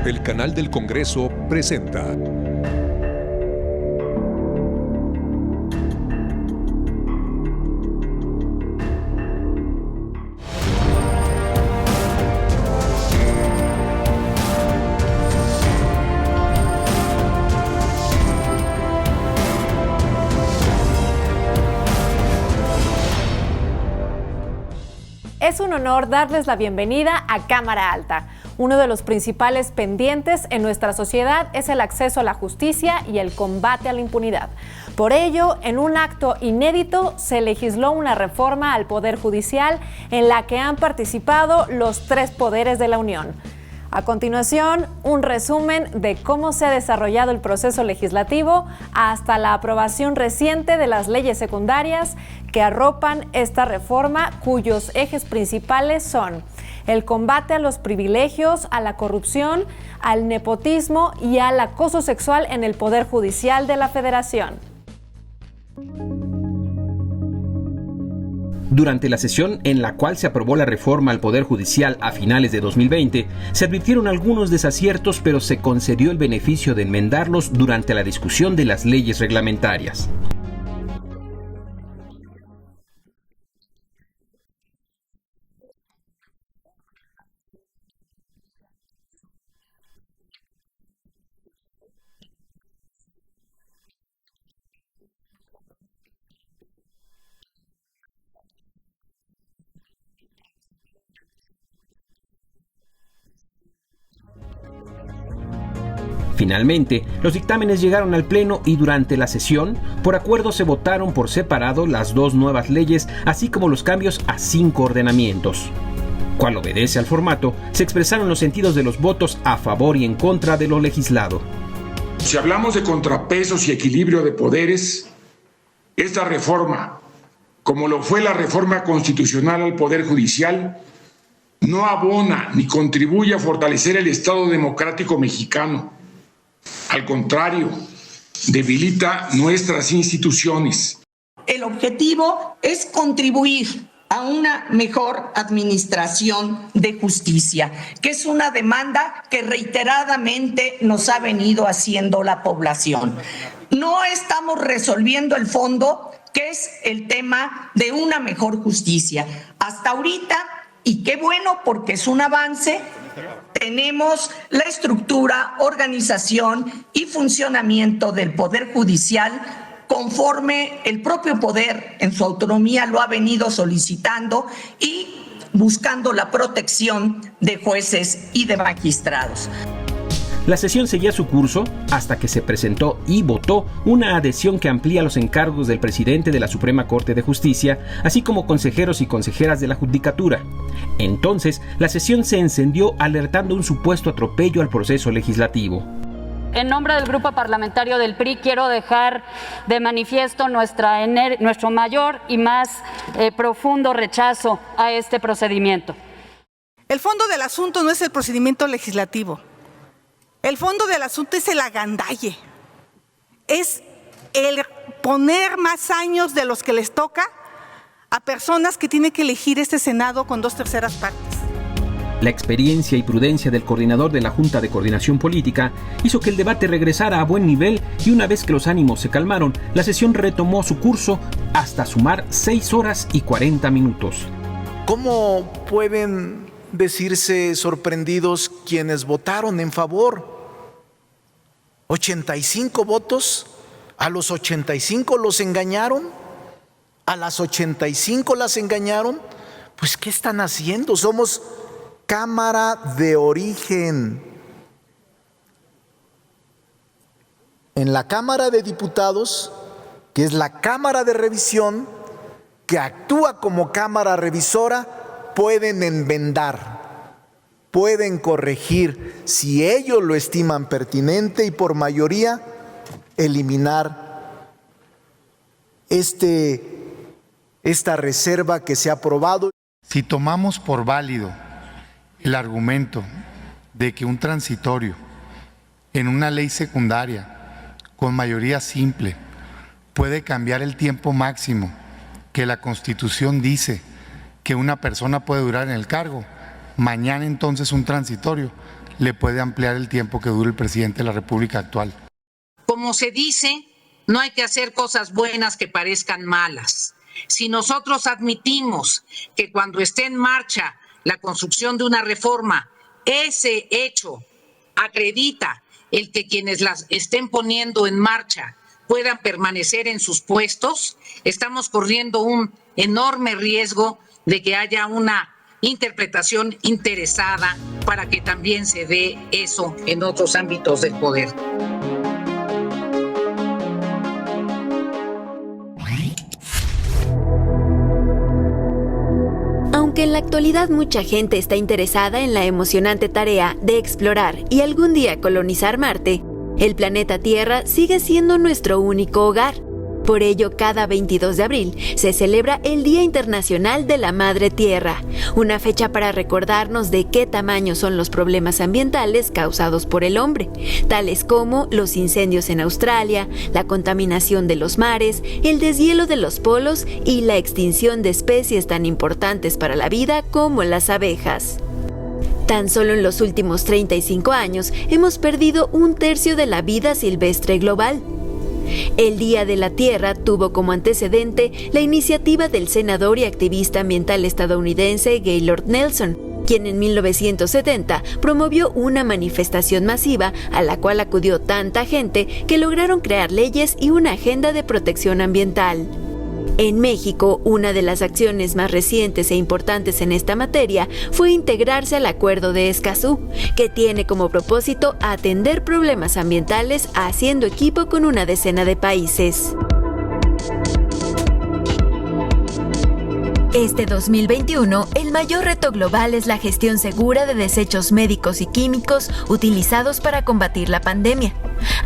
El canal del Congreso presenta. Es un honor darles la bienvenida a Cámara Alta. Uno de los principales pendientes en nuestra sociedad es el acceso a la justicia y el combate a la impunidad. Por ello, en un acto inédito, se legisló una reforma al Poder Judicial en la que han participado los tres poderes de la Unión. A continuación, un resumen de cómo se ha desarrollado el proceso legislativo hasta la aprobación reciente de las leyes secundarias que arropan esta reforma, cuyos ejes principales son el combate a los privilegios, a la corrupción, al nepotismo y al acoso sexual en el Poder Judicial de la Federación. Durante la sesión en la cual se aprobó la reforma al Poder Judicial a finales de 2020, se advirtieron algunos desaciertos, pero se concedió el beneficio de enmendarlos durante la discusión de las leyes reglamentarias. Finalmente, los dictámenes llegaron al Pleno y durante la sesión, por acuerdo se votaron por separado las dos nuevas leyes, así como los cambios a 5 ordenamientos. Cual obedece al formato, se expresaron los sentidos de los votos a favor y en contra de lo legislado. Si hablamos de contrapesos y equilibrio de poderes, esta reforma, como lo fue la reforma constitucional al Poder Judicial, no abona ni contribuye a fortalecer el Estado democrático mexicano. Al contrario, debilita nuestras instituciones. El objetivo es contribuir a una mejor administración de justicia, que es una demanda que reiteradamente nos ha venido haciendo la población. No estamos resolviendo el fondo, que es el tema de una mejor justicia. Hasta ahorita, y qué bueno porque es un avance, tenemos la estructura, organización y funcionamiento del Poder Judicial conforme el propio poder en su autonomía lo ha venido solicitando y buscando la protección de jueces y de magistrados. La sesión seguía su curso hasta que se presentó y votó una adhesión que amplía los encargos del presidente de la Suprema Corte de Justicia, así como consejeros y consejeras de la Judicatura. Entonces, la sesión se encendió alertando un supuesto atropello al proceso legislativo. En nombre del Grupo Parlamentario del PRI quiero dejar de manifiesto nuestro mayor y más profundo rechazo a este procedimiento. El fondo del asunto no es el procedimiento legislativo. El fondo del asunto es el agandalle. Es el poner más años de los que les toca a personas que tienen que elegir este Senado con 2/3 partes. La experiencia y prudencia del coordinador de la Junta de Coordinación Política hizo que el debate regresara a buen nivel y una vez que los ánimos se calmaron, la sesión retomó su curso hasta sumar 6 horas y 40 minutos. ¿Cómo pueden decirse sorprendidos quienes votaron en favor? 85 votos, a los 85 los engañaron, a las 85 las engañaron. Pues ¿qué están haciendo? Somos Cámara de origen. En la Cámara de Diputados, que es la Cámara de Revisión, que actúa como Cámara Revisora, pueden enmendar, pueden corregir, si ellos lo estiman pertinente y por mayoría, eliminar esta reserva que se ha aprobado. Si tomamos por válido el argumento de que un transitorio en una ley secundaria con mayoría simple puede cambiar el tiempo máximo que la Constitución dice que una persona puede durar en el cargo, mañana entonces un transitorio le puede ampliar el tiempo que dure el presidente de la República actual. Como se dice, no hay que hacer cosas buenas que parezcan malas. Si nosotros admitimos que cuando esté en marcha la construcción de una reforma, ese hecho acredita el que quienes las estén poniendo en marcha puedan permanecer en sus puestos, estamos corriendo un enorme riesgo de que haya una interpretación interesada para que también se dé eso en otros ámbitos del poder. Aunque en la actualidad mucha gente está interesada en la emocionante tarea de explorar y algún día colonizar Marte, el planeta Tierra sigue siendo nuestro único hogar. Por ello, cada 22 de abril se celebra el Día Internacional de la Madre Tierra, una fecha para recordarnos de qué tamaño son los problemas ambientales causados por el hombre, tales como los incendios en Australia, la contaminación de los mares, el deshielo de los polos y la extinción de especies tan importantes para la vida como las abejas. Tan solo en los últimos 35 años hemos perdido 1/3 de la vida silvestre global. El Día de la Tierra tuvo como antecedente la iniciativa del senador y activista ambiental estadounidense Gaylord Nelson, quien en 1970 promovió una manifestación masiva a la cual acudió tanta gente que lograron crear leyes y una agenda de protección ambiental. En México, una de las acciones más recientes e importantes en esta materia fue integrarse al Acuerdo de Escazú, que tiene como propósito atender problemas ambientales haciendo equipo con una decena de países. Este 2021, el mayor reto global es la gestión segura de desechos médicos y químicos utilizados para combatir la pandemia,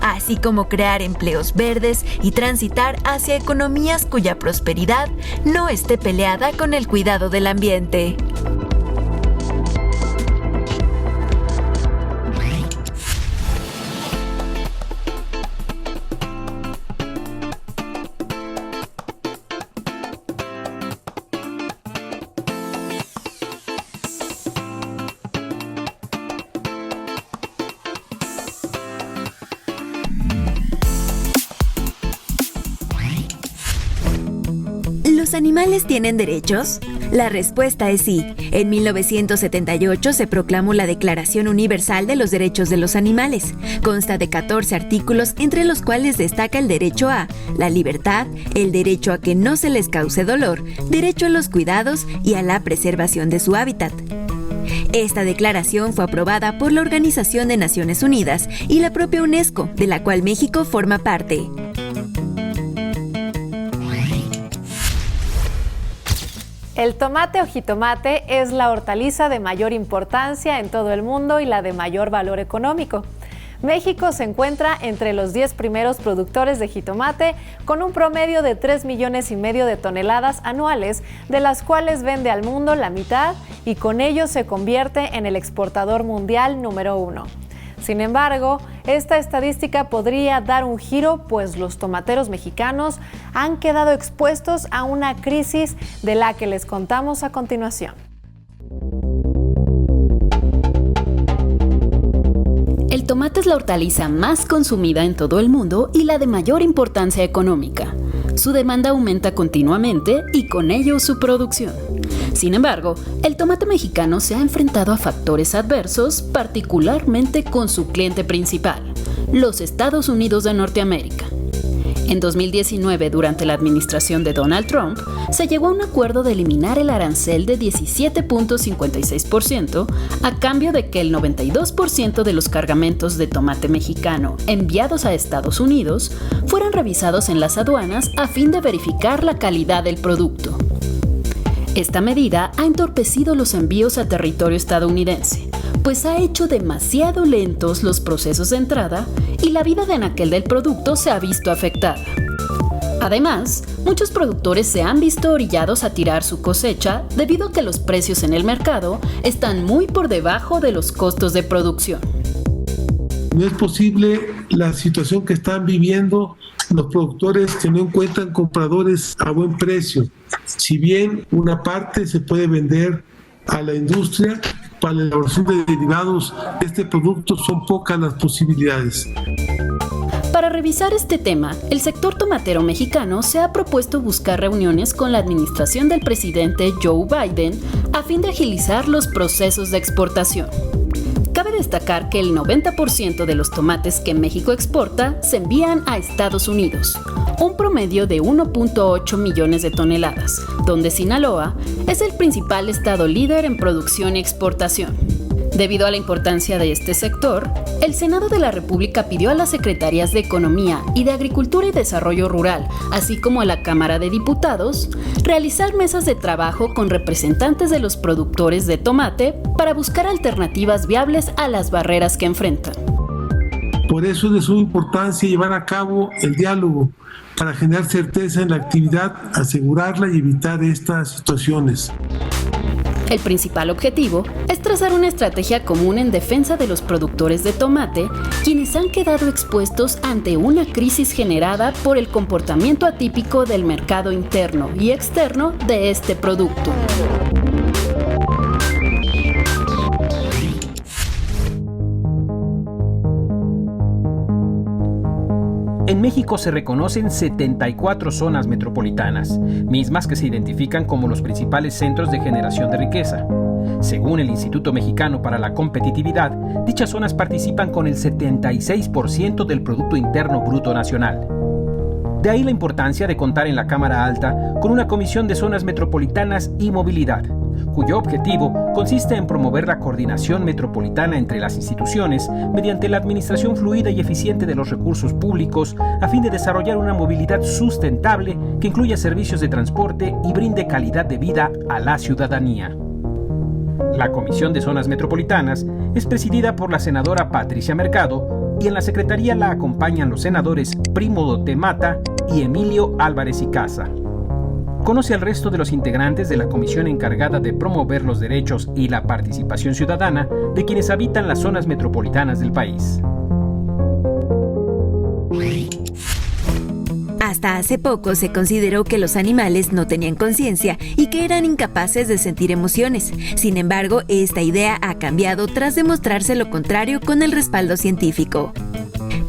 así como crear empleos verdes y transitar hacia economías cuya prosperidad no esté peleada con el cuidado del ambiente. ¿Los animales tienen derechos? La respuesta es sí. En 1978 se proclamó la Declaración Universal de los Derechos de los Animales. Consta de 14 artículos, entre los cuales destaca el derecho a la libertad, el derecho a que no se les cause dolor, derecho a los cuidados y a la preservación de su hábitat. Esta declaración fue aprobada por la Organización de Naciones Unidas y la propia UNESCO, de la cual México forma parte. El tomate o jitomate es la hortaliza de mayor importancia en todo el mundo y la de mayor valor económico. México se encuentra entre los 10 primeros productores de jitomate con un promedio de 3,5 millones de toneladas anuales, de las cuales vende al mundo la mitad y con ello se convierte en el exportador mundial número 1. Sin embargo, esta estadística podría dar un giro, pues los tomateros mexicanos han quedado expuestos a una crisis de la que les contamos a continuación. El tomate es la hortaliza más consumida en todo el mundo y la de mayor importancia económica. Su demanda aumenta continuamente y con ello su producción. Sin embargo, el tomate mexicano se ha enfrentado a factores adversos, particularmente con su cliente principal, los Estados Unidos de Norteamérica. En 2019, durante la administración de Donald Trump, se llegó a un acuerdo de eliminar el arancel de 17.56% a cambio de que el 92% de los cargamentos de tomate mexicano enviados a Estados Unidos fueran revisados en las aduanas a fin de verificar la calidad del producto. Esta medida ha entorpecido los envíos a territorio estadounidense, pues ha hecho demasiado lentos los procesos de entrada y la vida de anaquel del producto se ha visto afectada. Además, muchos productores se han visto orillados a tirar su cosecha debido a que los precios en el mercado están muy por debajo de los costos de producción. No es posible la situación que están viviendo los productores que no encuentran compradores a buen precio. Si bien una parte se puede vender a la industria, para la elaboración de derivados de este producto son pocas las posibilidades. Para revisar este tema, el sector tomatero mexicano se ha propuesto buscar reuniones con la administración del presidente Joe Biden a fin de agilizar los procesos de exportación. Cabe destacar que el 90% de los tomates que México exporta se envían a Estados Unidos, un promedio de 1.8 millones de toneladas, donde Sinaloa es el principal estado líder en producción y exportación. Debido a la importancia de este sector, el Senado de la República pidió a las Secretarías de Economía y de Agricultura y Desarrollo Rural, así como a la Cámara de Diputados, realizar mesas de trabajo con representantes de los productores de tomate para buscar alternativas viables a las barreras que enfrentan. Por eso es de suma importancia llevar a cabo el diálogo para generar certeza en la actividad, asegurarla y evitar estas situaciones. El principal objetivo es trazar una estrategia común en defensa de los productores de tomate, quienes han quedado expuestos ante una crisis generada por el comportamiento atípico del mercado interno y externo de este producto. En México se reconocen 74 zonas metropolitanas, mismas que se identifican como los principales centros de generación de riqueza. Según el Instituto Mexicano para la Competitividad, dichas zonas participan con el 76% del Producto Interno Bruto Nacional. De ahí la importancia de contar en la Cámara Alta con una Comisión de Zonas Metropolitanas y Movilidad, cuyo objetivo consiste en promover la coordinación metropolitana entre las instituciones mediante la administración fluida y eficiente de los recursos públicos a fin de desarrollar una movilidad sustentable que incluya servicios de transporte y brinde calidad de vida a la ciudadanía. La Comisión de Zonas Metropolitanas es presidida por la senadora Patricia Mercado y en la secretaría la acompañan los senadores Primo Doté Mata y Emilio Álvarez y Casa. Conoce al resto de los integrantes de la comisión encargada de promover los derechos y la participación ciudadana de quienes habitan las zonas metropolitanas del país. Hasta hace poco se consideró que los animales no tenían conciencia y que eran incapaces de sentir emociones. Sin embargo, esta idea ha cambiado tras demostrarse lo contrario con el respaldo científico.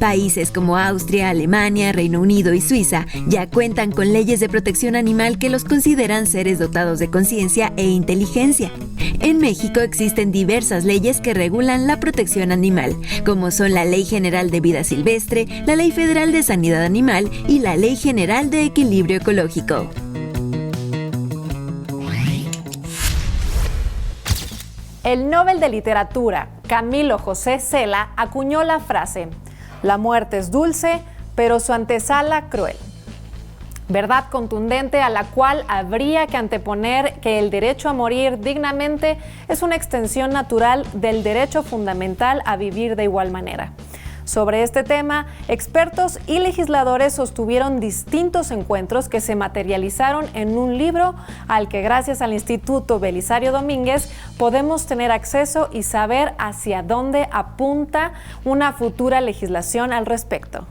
Países como Austria, Alemania, Reino Unido y Suiza ya cuentan con leyes de protección animal que los consideran seres dotados de conciencia e inteligencia. En México existen diversas leyes que regulan la protección animal, como son la Ley General de Vida Silvestre, la Ley Federal de Sanidad Animal y la Ley General de Equilibrio Ecológico. El Nobel de Literatura, Camilo José Cela, acuñó la frase: "La muerte es dulce, pero su antesala cruel". Verdad contundente a la cual habría que anteponer que el derecho a morir dignamente es una extensión natural del derecho fundamental a vivir de igual manera. Sobre este tema, expertos y legisladores sostuvieron distintos encuentros que se materializaron en un libro al que, gracias al Instituto Belisario Domínguez, podemos tener acceso y saber hacia dónde apunta una futura legislación al respecto.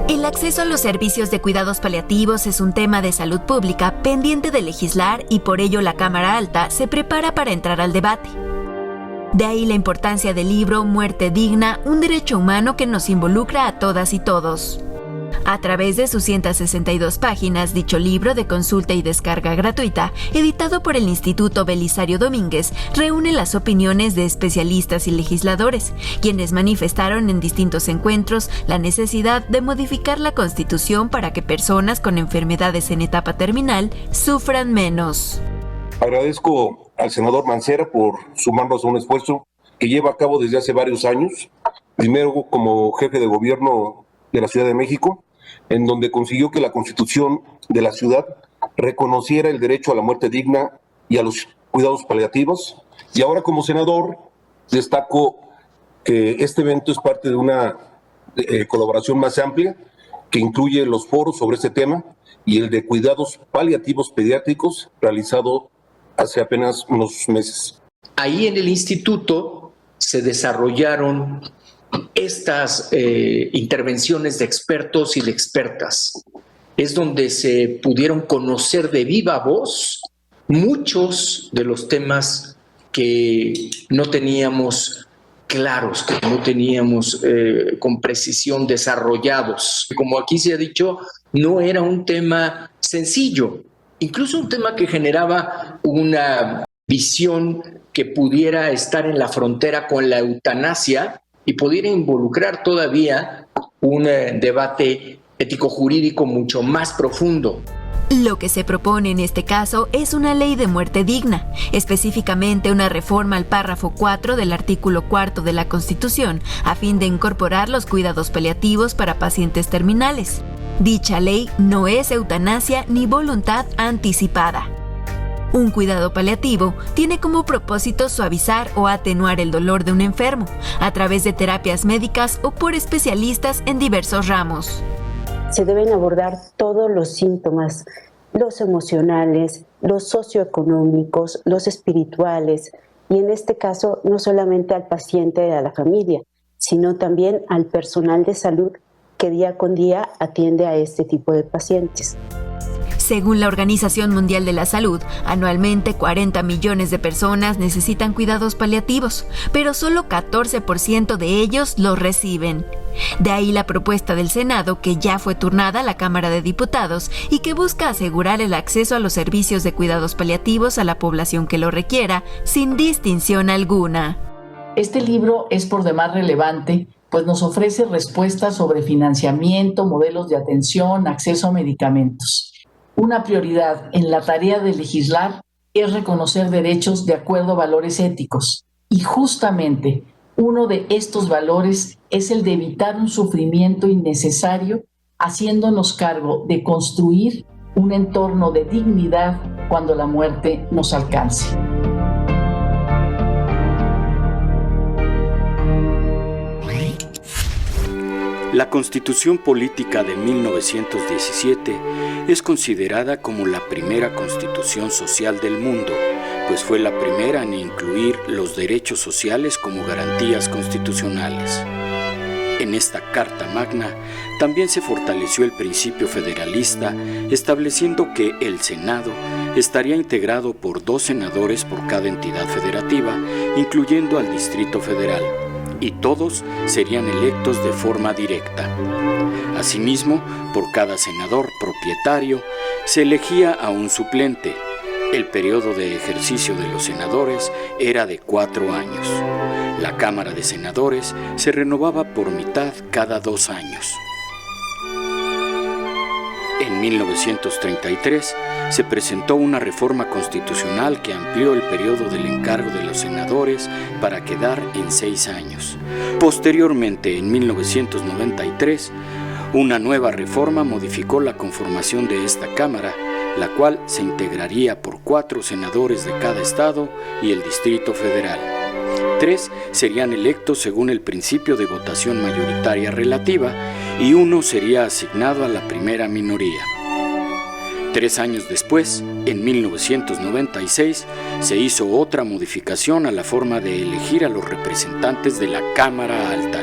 El acceso a los servicios de cuidados paliativos es un tema de salud pública pendiente de legislar y por ello la Cámara Alta se prepara para entrar al debate. De ahí la importancia del libro Muerte Digna, un derecho humano que nos involucra a todas y todos. A través de sus 162 páginas, dicho libro de consulta y descarga gratuita, editado por el Instituto Belisario Domínguez, reúne las opiniones de especialistas y legisladores, quienes manifestaron en distintos encuentros la necesidad de modificar la Constitución para que personas con enfermedades en etapa terminal sufran menos. Agradezco al senador Mancera por sumarnos a un esfuerzo que lleva a cabo desde hace varios años, primero como jefe de gobierno de la Ciudad de México, en donde consiguió que la Constitución de la ciudad reconociera el derecho a la muerte digna y a los cuidados paliativos. Y ahora como senador destaco que este evento es parte de una colaboración más amplia que incluye los foros sobre este tema y el de cuidados paliativos pediátricos realizado hace apenas unos meses. Ahí en el instituto se desarrollaron estas intervenciones de expertos y de expertas. Es donde se pudieron conocer de viva voz muchos de los temas que no teníamos claros, que no teníamos con precisión desarrollados. Como aquí se ha dicho, no era un tema sencillo, incluso un tema que generaba una visión que pudiera estar en la frontera con la eutanasia y pudiera involucrar todavía un debate ético-jurídico mucho más profundo. Lo que se propone en este caso es una ley de muerte digna, específicamente una reforma al párrafo 4 del artículo 4 de la Constitución, a fin de incorporar los cuidados paliativos para pacientes terminales. Dicha ley no es eutanasia ni voluntad anticipada. Un cuidado paliativo tiene como propósito suavizar o atenuar el dolor de un enfermo, a través de terapias médicas o por especialistas en diversos ramos. Se deben abordar todos los síntomas, los emocionales, los socioeconómicos, los espirituales, y en este caso no solamente al paciente y a la familia, sino también al personal de salud que día con día atiende a este tipo de pacientes. Según la Organización Mundial de la Salud, anualmente 40 millones de personas necesitan cuidados paliativos, pero solo 14% de ellos los reciben. De ahí la propuesta del Senado, que ya fue turnada a la Cámara de Diputados y que busca asegurar el acceso a los servicios de cuidados paliativos a la población que lo requiera, sin distinción alguna. Este libro es por demás relevante, pues nos ofrece respuestas sobre financiamiento, modelos de atención, acceso a medicamentos. Una prioridad en la tarea de legislar es reconocer derechos de acuerdo a valores éticos. Y justamente uno de estos valores es el de evitar un sufrimiento innecesario, haciéndonos cargo de construir un entorno de dignidad cuando la muerte nos alcance. La Constitución Política de 1917 es considerada como la primera constitución social del mundo, pues fue la primera en incluir los derechos sociales como garantías constitucionales. En esta Carta Magna también se fortaleció el principio federalista, estableciendo que el Senado estaría integrado por 2 senadores por cada entidad federativa, incluyendo al Distrito Federal, y todos serían electos de forma directa. Asimismo, por cada senador propietario se elegía a un suplente. El periodo de ejercicio de los senadores era de 4 años. La Cámara de Senadores se renovaba por mitad cada 2 años. En 1933 se presentó una reforma constitucional que amplió el periodo del encargo de los senadores para quedar en 6 años. Posteriormente, en 1993, una nueva reforma modificó la conformación de esta Cámara, la cual se integraría por 4 senadores de cada estado y el Distrito Federal. 3 serían electos según el principio de votación mayoritaria relativa y 1 sería asignado a la primera minoría. 3 años después, en 1996, se hizo otra modificación a la forma de elegir a los representantes de la Cámara Alta.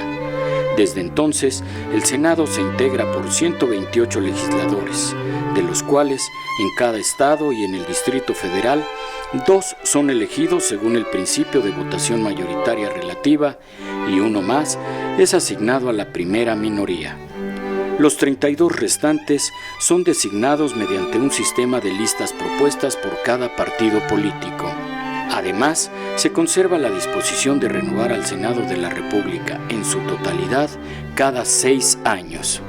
Desde entonces, el Senado se integra por 128 legisladores, de los cuales, en cada estado y en el Distrito Federal, 2 son elegidos según el principio de votación mayoritaria relativa y 1 más es asignado a la primera minoría. Los 32 restantes son designados mediante un sistema de listas propuestas por cada partido político. Además, se conserva la disposición de renovar al Senado de la República en su totalidad cada 6 años.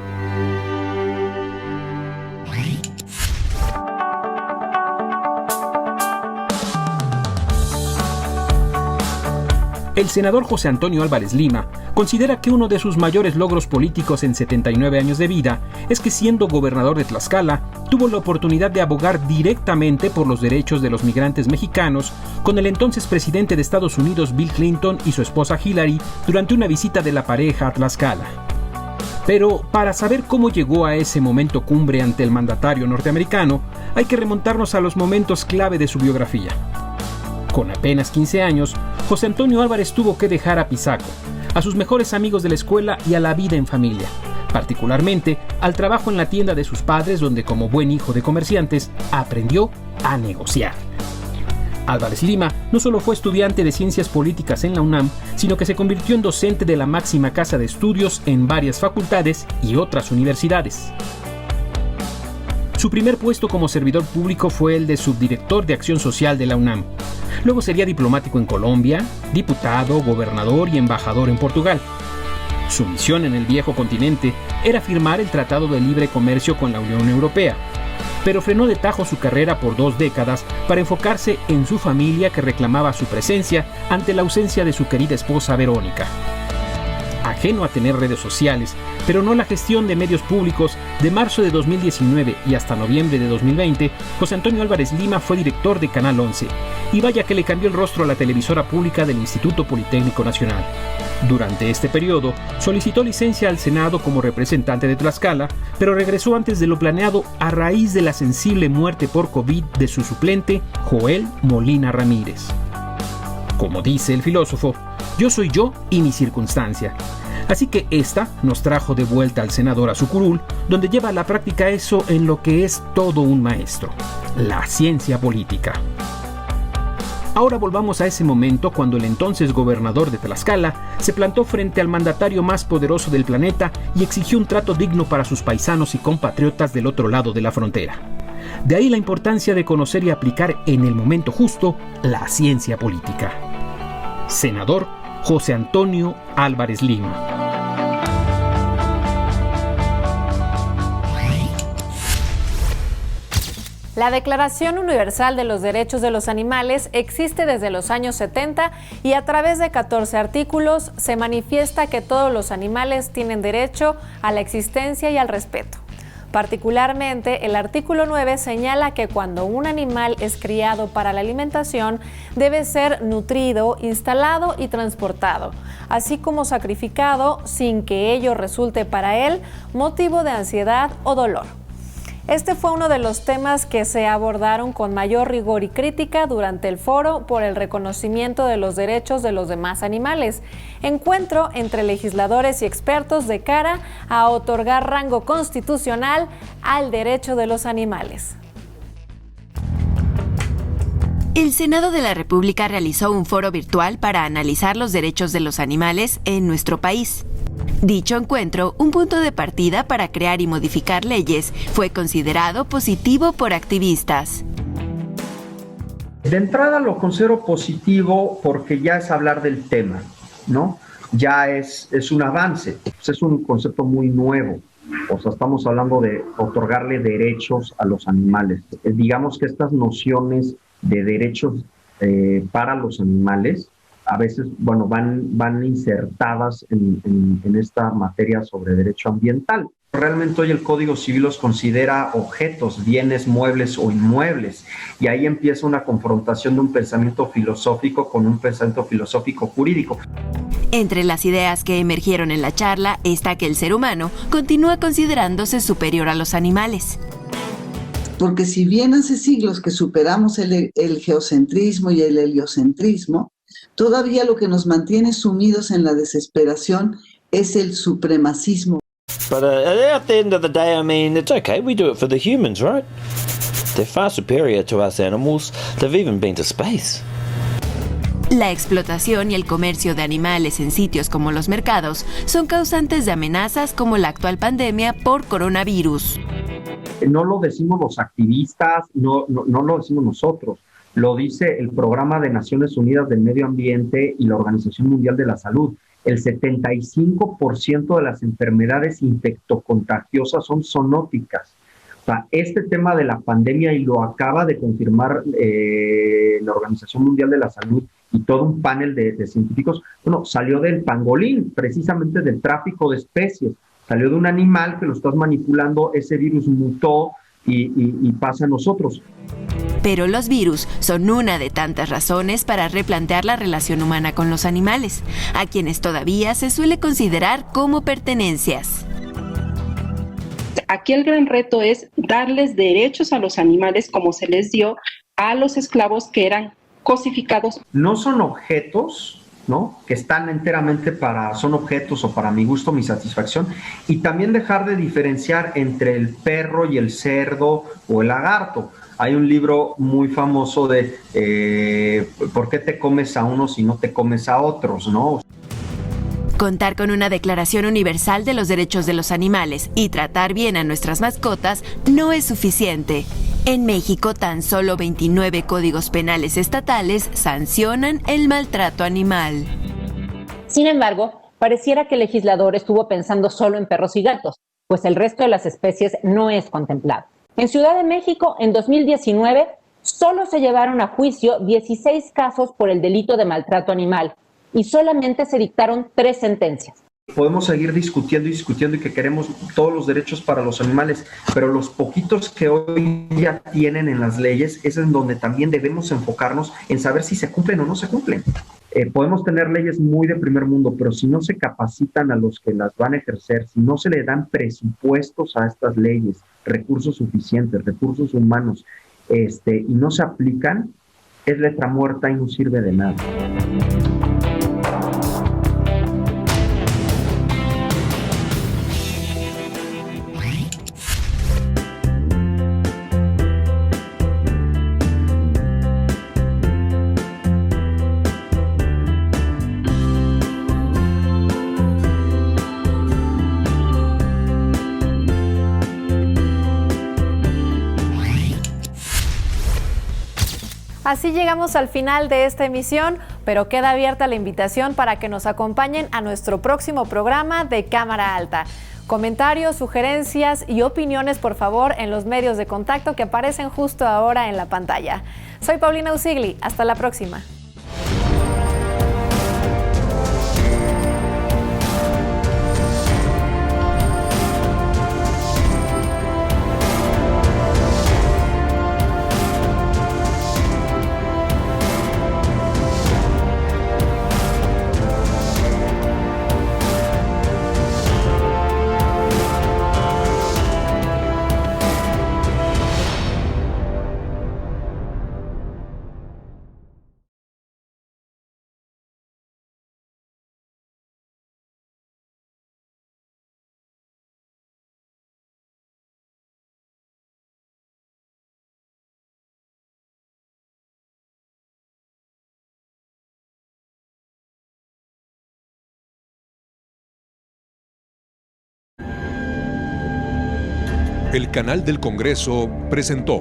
El senador José Antonio Álvarez Lima considera que uno de sus mayores logros políticos en 79 años de vida es que, siendo gobernador de Tlaxcala, tuvo la oportunidad de abogar directamente por los derechos de los migrantes mexicanos con el entonces presidente de Estados Unidos Bill Clinton y su esposa Hillary durante una visita de la pareja a Tlaxcala. Pero para saber cómo llegó a ese momento cumbre ante el mandatario norteamericano, hay que remontarnos a los momentos clave de su biografía. Con apenas 15 años, José Antonio Álvarez tuvo que dejar a Pisaco, a sus mejores amigos de la escuela y a la vida en familia, particularmente al trabajo en la tienda de sus padres, donde como buen hijo de comerciantes aprendió a negociar. Álvarez Lima no solo fue estudiante de Ciencias Políticas en la UNAM, sino que se convirtió en docente de la máxima casa de estudios en varias facultades y otras universidades. Su primer puesto como servidor público fue el de subdirector de Acción Social de la UNAM. Luego sería diplomático en Colombia, diputado, gobernador y embajador en Portugal. Su misión en el viejo continente era firmar el Tratado de Libre Comercio con la Unión Europea, pero frenó de tajo su carrera por 2 décadas para enfocarse en su familia que reclamaba su presencia ante la ausencia de su querida esposa Verónica. Ajeno a tener redes sociales, pero no la gestión de medios públicos, de marzo de 2019 y hasta noviembre de 2020, José Antonio Álvarez Lima fue director de Canal 11, y vaya que le cambió el rostro a la televisora pública del Instituto Politécnico Nacional. Durante este periodo, solicitó licencia al Senado como representante de Tlaxcala, pero regresó antes de lo planeado a raíz de la sensible muerte por COVID de su suplente, Joel Molina Ramírez. Como dice el filósofo, yo soy yo y mi circunstancia. Así que esta nos trajo de vuelta al senador a su curul, donde lleva a la práctica eso en lo que es todo un maestro, la ciencia política. Ahora volvamos a ese momento cuando el entonces gobernador de Tlaxcala se plantó frente al mandatario más poderoso del planeta y exigió un trato digno para sus paisanos y compatriotas del otro lado de la frontera. De ahí la importancia de conocer y aplicar en el momento justo la ciencia política. Senador José Antonio Álvarez Lima. La Declaración Universal de los Derechos de los Animales existe desde los años 70 y a través de 14 artículos se manifiesta que todos los animales tienen derecho a la existencia y al respeto. Particularmente, el artículo 9 señala que cuando un animal es criado para la alimentación, debe ser nutrido, instalado y transportado, así como sacrificado sin que ello resulte para él motivo de ansiedad o dolor. Este fue uno de los temas que se abordaron con mayor rigor y crítica durante el foro por el reconocimiento de los derechos de los demás animales, encuentro entre legisladores y expertos de cara a otorgar rango constitucional al derecho de los animales. El Senado de la República realizó un foro virtual para analizar los derechos de los animales en nuestro país. Dicho encuentro, un punto de partida para crear y modificar leyes, fue considerado positivo por activistas. De entrada lo considero positivo porque ya es hablar del tema, ¿no? Ya es un avance, es un concepto muy nuevo. O sea, estamos hablando de otorgarle derechos a los animales. Digamos que estas nociones de derechos para los animales a veces, bueno, van insertadas en esta materia sobre derecho ambiental. Realmente hoy el Código Civil los considera objetos, bienes muebles o inmuebles, y ahí empieza una confrontación de un pensamiento filosófico con un pensamiento filosófico jurídico. Entre las ideas que emergieron en la charla está que el ser humano continúa considerándose superior a los animales. Porque si bien hace siglos que superamos el geocentrismo y el heliocentrismo, todavía lo que nos mantiene sumidos en la desesperación es el supremacismo. But at the end of the day, I mean, it's okay. We do it for the humans, right? They're far superior to us animals. They've even been to space. La explotación y el comercio de animales en sitios como los mercados son causantes de amenazas como la actual pandemia por coronavirus. No lo decimos los activistas, no lo decimos nosotros. Lo dice el Programa de Naciones Unidas del Medio Ambiente y la Organización Mundial de la Salud. El 75% de las enfermedades infectocontagiosas son zoonóticas. O sea, este tema de la pandemia, y lo acaba de confirmar la Organización Mundial de la Salud y todo un panel de científicos, bueno, salió del pangolín, precisamente del tráfico de especies. Salió de un animal que lo estás manipulando, ese virus mutó y pasa a nosotros. Pero los virus son una de tantas razones para replantear la relación humana con los animales, a quienes todavía se suele considerar como pertenencias. Aquí el gran reto es darles derechos a los animales como se les dio a los esclavos que eran cosificados. No son objetos, ¿no? Que están enteramente son objetos o para mi gusto, mi satisfacción, y también dejar de diferenciar entre el perro y el cerdo o el lagarto. Hay un libro muy famoso de ¿por qué te comes a unos y no te comes a otros?, ¿no? Contar con una Declaración Universal de los Derechos de los Animales y tratar bien a nuestras mascotas no es suficiente. En México, tan solo 29 códigos penales estatales sancionan el maltrato animal. Sin embargo, pareciera que el legislador estuvo pensando solo en perros y gatos, pues el resto de las especies no es contemplado. En Ciudad de México, en 2019, solo se llevaron a juicio 16 casos por el delito de maltrato animal y solamente se dictaron 3 sentencias. Podemos seguir discutiendo y que queremos todos los derechos para los animales, pero los poquitos que hoy ya tienen en las leyes es en donde también debemos enfocarnos en saber si se cumplen o no se cumplen. Podemos tener leyes muy de primer mundo, pero si no se capacitan a los que las van a ejercer, si no se le dan presupuestos a estas leyes, recursos suficientes, recursos humanos, y no se aplican, es letra muerta y no sirve de nada. Así llegamos al final de esta emisión, pero queda abierta la invitación para que nos acompañen a nuestro próximo programa de Cámara Alta. Comentarios, sugerencias y opiniones, por favor, en los medios de contacto que aparecen justo ahora en la pantalla. Soy Paulina Usigli, hasta la próxima. El canal del Congreso presentó